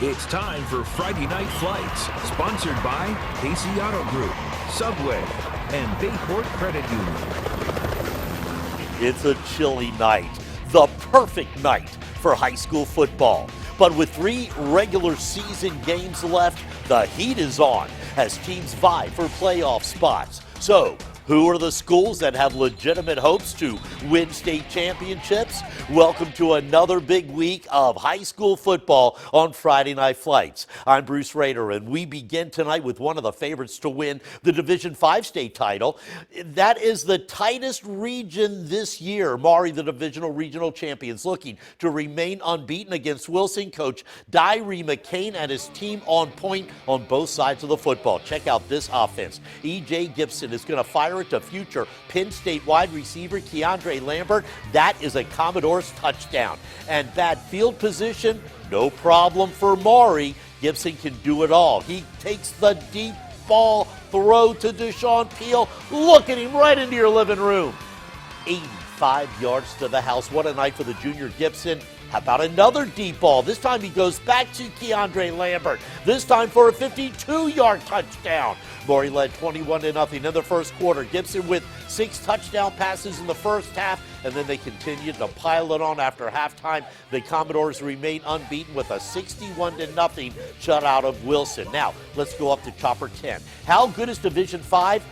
It's time for Friday Night Flights, sponsored by Casey Auto Group, Subway, and Bayport Credit Union. It's a chilly night, the perfect night for high school football. But with 3 regular season games left, the heat is on as teams vie for playoff spots. So, who are the schools that have legitimate hopes to win state championships? Welcome to another big week of high school football on Friday Night Flights. I'm Bruce Rader, and we begin tonight with one of the favorites to win the Division 5 state title. That is the tightest region this year. Maury, the divisional regional champions, looking to remain unbeaten against Wilson. Coach Diary McCain and his team on point on both sides of the football. Check out this offense. E.J. Gibson is going to fire it to future Penn State wide receiver Keandre Lambert. That is a Commodore's touchdown. And bad field position, no problem for Maury. Gibson can do it all. He takes the deep ball throw to Deshaun Peel. Look at him right into your living room. 85 yards to the house. What a night for the junior Gibson. How about another deep ball? This time he goes back to Keandre Lambert. This time for a 52-yard touchdown. Maury led 21-0 in the first quarter. Gibson with 6 touchdown passes in the first half, and then they continued to pile it on after halftime. The Commodores remain unbeaten with a 61-0 shutout of Wilson. Now, let's go up to Chopper 10. How good is Division 5?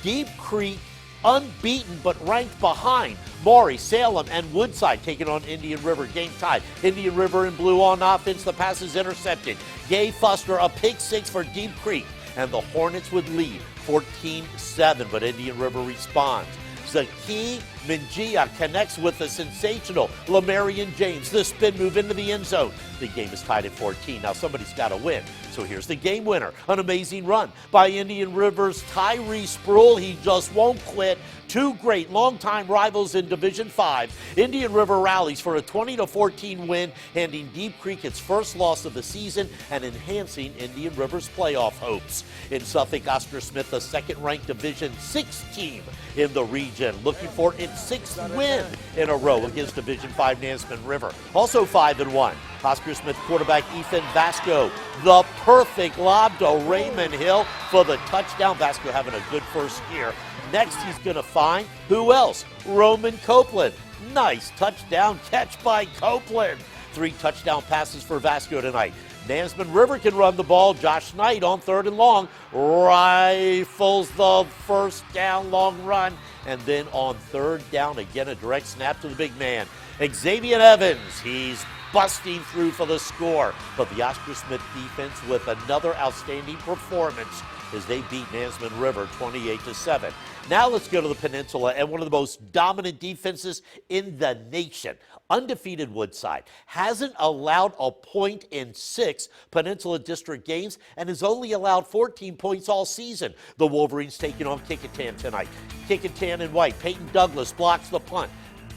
Deep Creek, unbeaten but ranked behind Maury, Salem, and Woodside taking on Indian River. Game tied. Indian River in blue on offense. The pass is intercepted. Gay Fuster, a pick 6 for Deep Creek. And the Hornets would lead 14-7, but Indian River responds. Zaki Minjia connects with the sensational Lamarian James. The spin move into the end zone. The game is tied at 14. Now somebody's got to win. So here's the game winner. An amazing run by Indian River's Tyree Sproul. He just won't quit. 2 great longtime rivals in Division 5. Indian River rallies for a 20-14 win, handing Deep Creek its first loss of the season and enhancing Indian River's playoff hopes. In Suffolk, Oscar Smith, the second-ranked Division 6 team in the region, looking for its 6th win in a row against Division 5 Nansemond River. Also 5-1. Oscar Smith quarterback Ethan Vasco, the perfect lob to Raymond Hill for the touchdown. Vasco having a good first year. Next, he's going to find who else? Roman Copeland. Nice touchdown catch by Copeland. 3 touchdown passes for Vasco tonight. Nansemond River can run the ball. Josh Knight on 3rd and long rifles the first down long run. And then on 3rd down, again, a direct snap to the big man. Xavier Evans, he's busting through for the score. But the Oscar Smith defense with another outstanding performance as they beat Nansemond River 28-7. Now let's go to the Peninsula and one of the most dominant defenses in the nation. Undefeated Woodside hasn't allowed a point in 6 Peninsula District games and has only allowed 14 points all season. The Wolverines taking on Kickintan tonight. Kickintan in white. Peyton Douglas blocks the punt.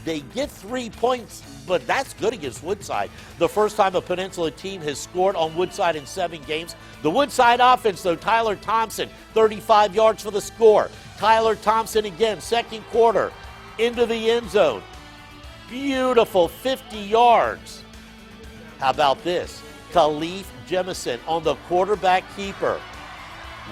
They get 3 points, but that's good against Woodside. The first time a Peninsula team has scored on Woodside in 7 games. The Woodside offense, though, Tyler Thompson, 35 yards for the score. Tyler Thompson again, second quarter, into the end zone. Beautiful 50 yards. How about this? Khalif Jemison on the quarterback keeper.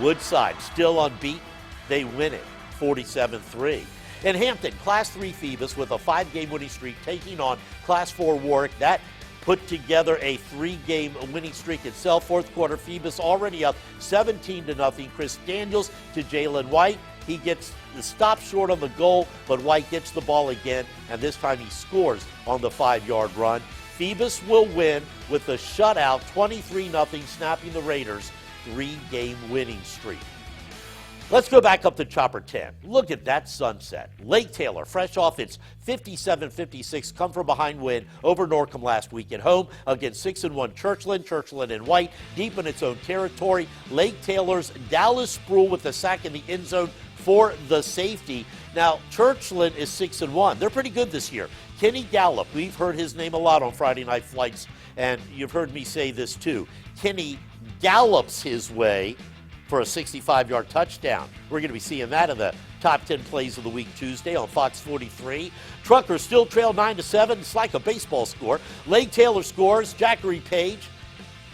Woodside still unbeaten. They win it 47-3. In Hampton, Class 3 Phoebus with a 5-game winning streak taking on Class 4 Warwick. That put together a 3-game winning streak itself. 4th quarter, Phoebus already up 17-0. Chris Daniels to Jalen White. He gets the stop short on the goal, but White gets the ball again, and this time he scores on the 5-yard run. Phoebus will win with a shutout, 23-0, snapping the Raiders' 3-game winning streak. Let's go back up to Chopper 10. Look at that sunset. Lake Taylor, fresh off its 57-56 come-from-behind win over Norcom last week at home against 6-1 Churchland. Churchland in white, deep in its own territory. Lake Taylor's Dallas Sproul with the sack in the end zone for the safety. Now, Churchland is 6-1. They're pretty good this year. Kenny Gallup, we've heard his name a lot on Friday Night Flights, and you've heard me say this too. Kenny gallops his way for a 65-yard touchdown. We're going to be seeing that in the top 10 plays of the week Tuesday on Fox 43. Truckers still trail 9-7. It's like a baseball score. Lake Taylor scores. Jackery Page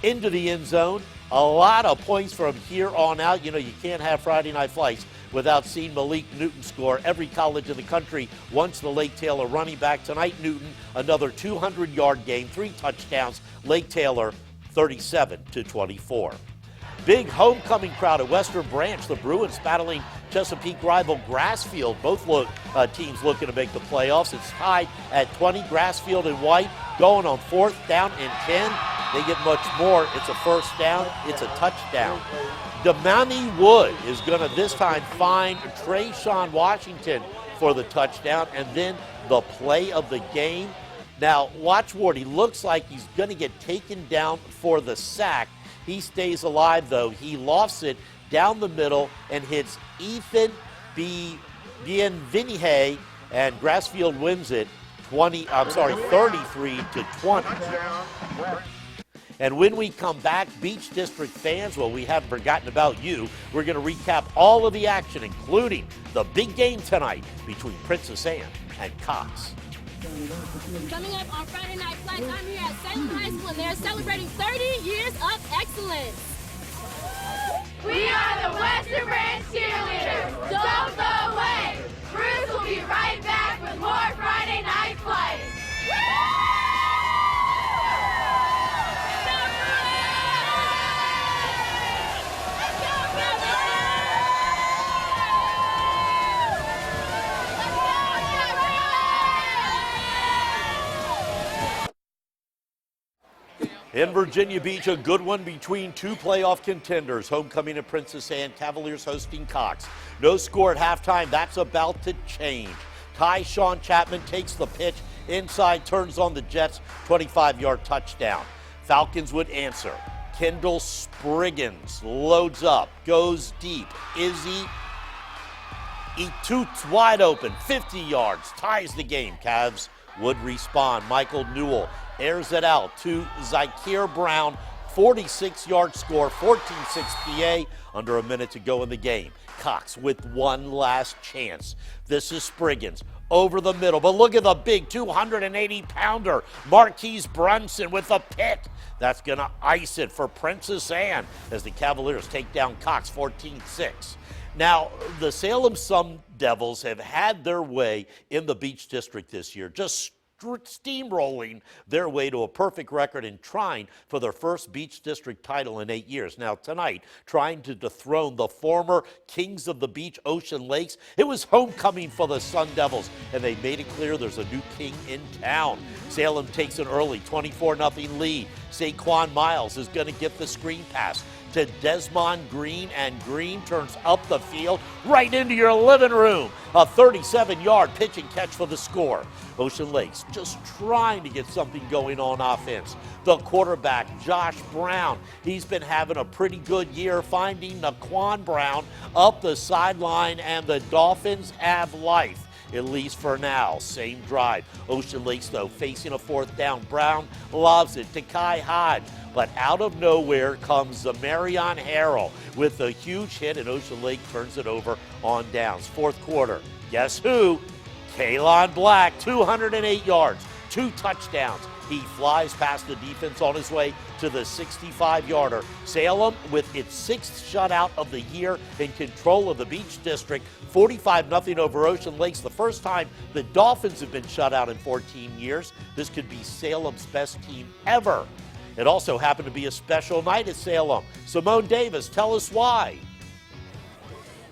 into the end zone. A lot of points from here on out. You know, you can't have Friday night flights without seeing Malik Newton score. Every college in the country wants the Lake Taylor running back. Tonight, Newton, another 200-yard game, 3 touchdowns. Lake Taylor, 37-24. Big homecoming crowd at Western Branch. The Bruins battling Chesapeake rival Grassfield. Both teams looking to make the playoffs. It's tied at 20. Grassfield and White going on 4th down and 10. They get much more. It's a first down. It's a touchdown. Damani Wood is going to this time find Trayshawn Washington for the touchdown, and then the play of the game. Now, watch Ward. He looks like he's going to get taken down for the sack. He stays alive, though. He lofts it down the middle and hits Ethan Bienvenihe, and Grassfield wins it 33-20. And when we come back, Beach District fans, well, we haven't forgotten about you. We're going to recap all of the action, including the big game tonight between Princess Anne and Cox. Coming up on Friday Night Flights, I'm here at Salem High School, and they're celebrating 30 years of excellence. We are the Western Branch cheerleaders. Don't go away. Bruce will be right back with more Friday Night Flights. In Virginia Beach, a good one between two playoff contenders. Homecoming at Princess Anne, Cavaliers hosting Cox. No score at halftime. That's about to change. Sean Chapman takes the pitch inside, turns on the Jets, 25-yard touchdown. Falcons would answer. Kendall Spriggins loads up, goes deep. Izzy Etoots wide open, 50 yards, ties the game. Cavs would respond. Michael Newell airs it out to Zykir Brown, 46-yard score, 14-6 PA, under a minute to go in the game. Cox with one last chance. This is Spriggins over the middle, but look at the big 280-pounder Marquise Brunson with a pick. That's going to ice it for Princess Anne as the Cavaliers take down Cox 14-6. Now, the Salem Sun Devils have had their way in the Beach District this year, just steamrolling their way to a perfect record and trying for their first Beach District title in 8 years. Now tonight, trying to dethrone the former Kings of the Beach, Ocean Lakes. It was homecoming for the Sun Devils, and they made it clear there's a new king in town. Salem takes an early 24-0 lead. Saquon Miles is going to get the screen pass to Desmond Green, and Green turns up the field right into your living room. A 37-yard pitch and catch for the score. Ocean Lakes just trying to get something going on offense. The quarterback, Josh Brown, he's been having a pretty good year, finding Naquan Brown up the sideline, and the Dolphins have life, at least for now. Same drive. Ocean Lakes, though, facing a 4th down. Brown loves it to Kai Hodge. But out of nowhere comes Zamarion Harrell with a huge hit, and Ocean Lake turns it over on downs. 4th quarter. Guess who? Kalon Black, 208 yards, 2 touchdowns. He flies past the defense on his way to the 65-yarder. Salem, with its 6th shutout of the year, in control of the Beach District, 45-0 over Ocean Lakes. The first time the Dolphins have been shut out in 14 years. This could be Salem's best team ever. It also happened to be a special night at Salem. Simone Davis, tell us why.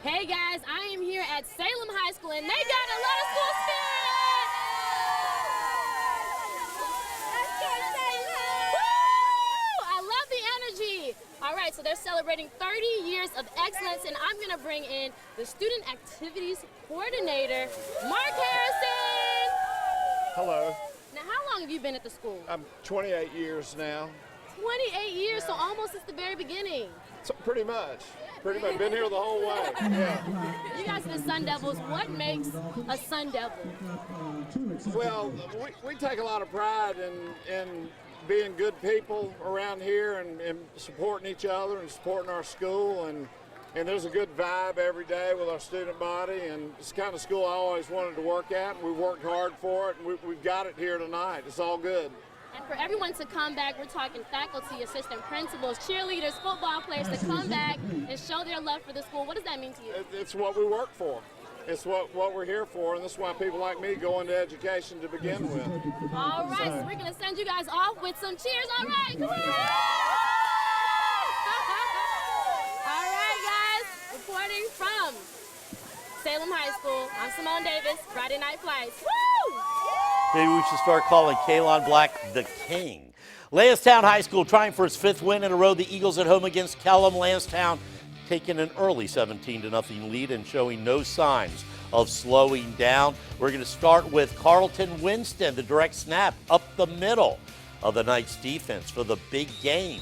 Hey guys, I am here at Salem High School, and they got a lot of school spirit. Woo! I love the energy. All right, so they're celebrating 30 years of excellence, and I'm going to bring in the Student Activities Coordinator, Mark Harrison. Hello. Now, how long have you been at the school? I'm 28 years now. 28 years, so almost since the very beginning. So pretty much. Been here the whole way. Yeah. You guys are the Sun Devils. What makes a Sun Devil? Well, we take a lot of pride in being good people around here and supporting each other and supporting our school. And there's a good vibe every day with our student body. And it's the kind of school I always wanted to work at. And we worked hard for it, and we've got it here tonight. It's all good. And for everyone to come back, we're talking faculty, assistant principals, cheerleaders, football players to come back and show their love for the school. What does that mean to you? It's what we work for. It's what we're here for, and this is why people like me go into education to begin with. All right, so we're going to send you guys off with some cheers. All right, come on. All right, guys, reporting from Salem High School, I'm Simone Davis, Friday Night Flights. Woo! Maybe we should start calling Kalon Black the King. Lansdowne High School trying for its 5th win in a row. The Eagles at home against Kellam. Lansdowne taking an early 17-0 lead and showing no signs of slowing down. We're going to start with Carlton Winston, the direct snap up the middle of the Knights defense for the big game.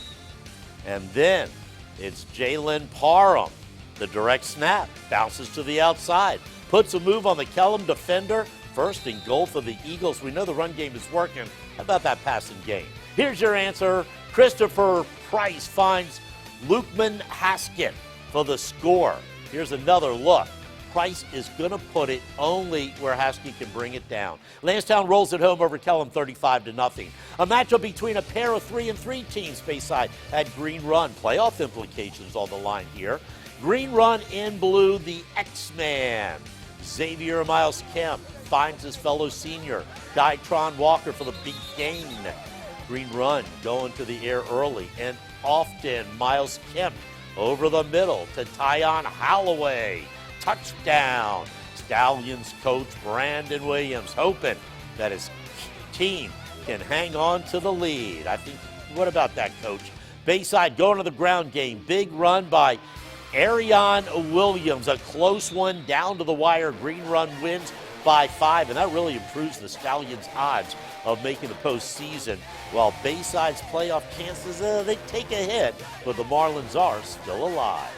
And then it's Jalen Parham, the direct snap, bounces to the outside, puts a move on the Kellam defender. First and goal for the Eagles. We know the run game is working. How about that passing game? Here's your answer. Christopher Price finds Lukeman Haskett for the score. Here's another look. Price is going to put it only where Haskett can bring it down. Lansdowne rolls it home over Kellam 35-0. A matchup between a pair of 3-3 teams. Bayside had Green Run. Playoff implications on the line here. Green Run in blue, the X-Man. Xavier Miles Kemp finds his fellow senior, Dytron Walker, for the big gain. Green Run going to the air early and often. Miles Kemp over the middle to Tyon Holloway. Touchdown. Stallions coach Brandon Williams hoping that his team can hang on to the lead. I think, what about that, coach? Bayside going to the ground game. Big run by Arion Williams, a close one down to the wire. Green Run wins by 5, and that really improves the Stallions' odds of making the postseason. While Bayside's playoff chances, they take a hit, but the Marlins are still alive.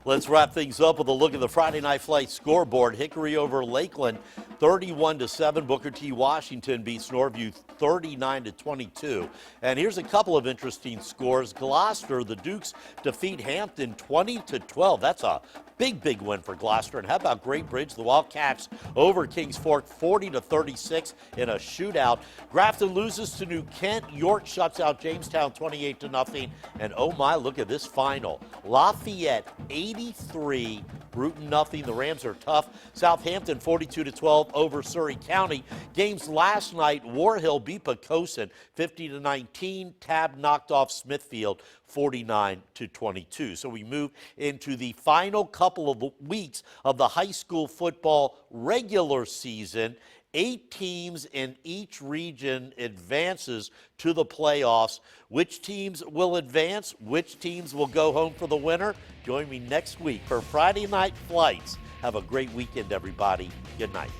Let's wrap things up with a look at the Friday Night Flight scoreboard. Hickory over Lakeland, 31-7. Booker T. Washington beats Norview 39-22. And here's a couple of interesting scores. Gloucester, the Dukes defeat Hampton 20-12. That's a big win for Gloucester. And how about Great Bridge? The Wildcats over Kings Fork 40-36 in a shootout. Grafton loses to New Kent. York shuts out Jamestown 28-0. And oh my, look at this final. Lafayette 83, Bruton nothing. The Rams are tough. Southampton 42-12 over Surrey County. Games last night, War Hill beat Poquoson 50-19. Tab knocked off Smithfield 49-22. So we move into the final couple of weeks of the high school football regular season. 8 teams in each region advances to the playoffs. Which teams will advance? Which teams will go home for the winner? Join me next week for Friday Night Flights. Have a great weekend, everybody. Good night.